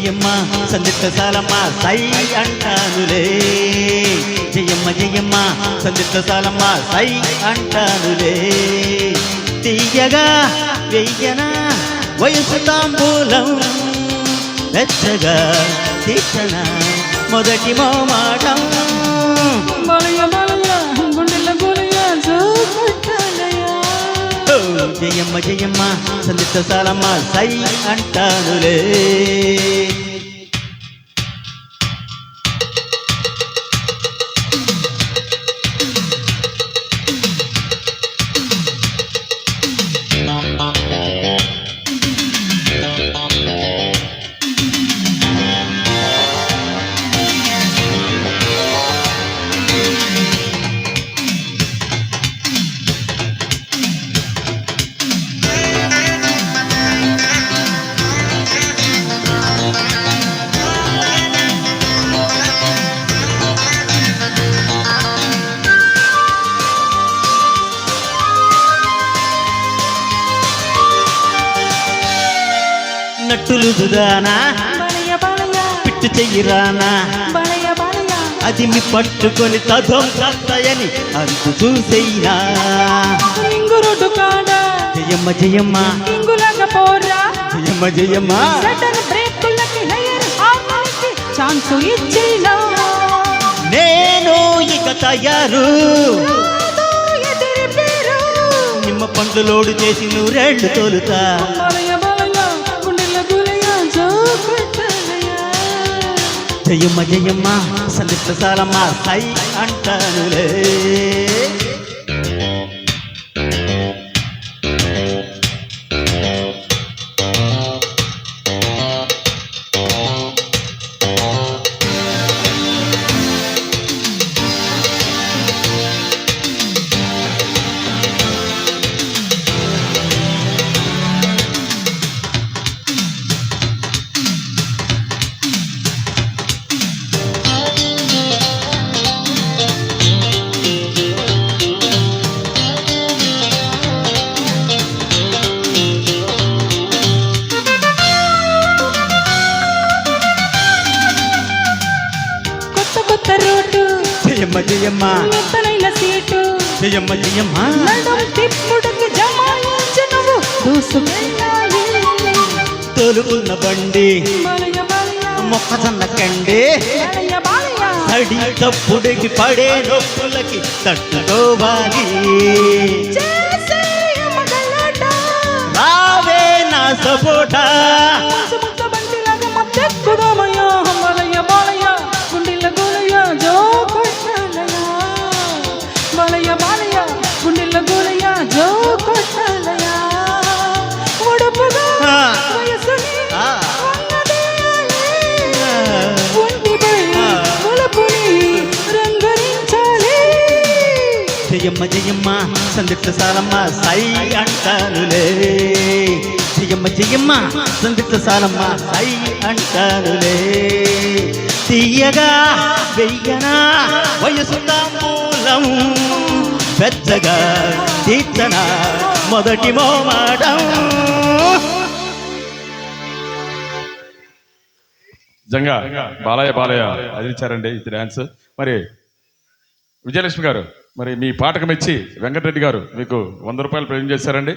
జయమ్మ సందిట్ట సాలమ్మ సై అంటానులే జయమ్మ జయమ్మ సందిట్ట సాలమ్మ సై అంటానులే తీయగా వెయ్యనా వయసు తాంబూలం వెచ్చగా తీక్షణ మొదటి మోమాటం జయమ్మ జయమ్మ సందిట్ట సాలమ్మ సై అంటానులే నట్టులు దుదానా పిట్టు చెయ్యిరానా అది మీ పట్టుకొని తధం కత్తయని అంతు చూసెయ్యా జయమ్మ జయమ్మ జయమ్మ జయమ్మ నేను ఇక తయారు నిమ్మ పండ్లు లోడు చేసి నూరేళ్లు తోలుతా జయమ్మ జయమ్మ సందిట్ట సాలమ్మ సై అంటానులే జయమ్మ జయమ్మ సీటు జయమ్మ జయమ్మ తోలుకున్న బండి మొక్కజొన్న కండి తడి తప్పుడికి పడే నొప్పులకి తట్టుకోవాలి రావే నా సపోటా జయమ్మ జయమ్మ సందిట్ట సాలమ్మ సై అంటానులే జయమ్మ జయమ్మ సందిట్ట సాలమ్మ సై అంటానులే తీయగా వెయ్యనా వయసు తాంబూలం పెద్దగా తీర్చన మొదటి మోమాటం జంగా బాలయ్య అది ఇచ్చారండి ఇది డాన్స్. మరి విజయలక్ష్మి గారు మరి మీ పాటకు మెచ్చి వెంకటరెడ్డి గారు మీకు 100 రూపాయలు ప్రజెంట్ చేశారండి.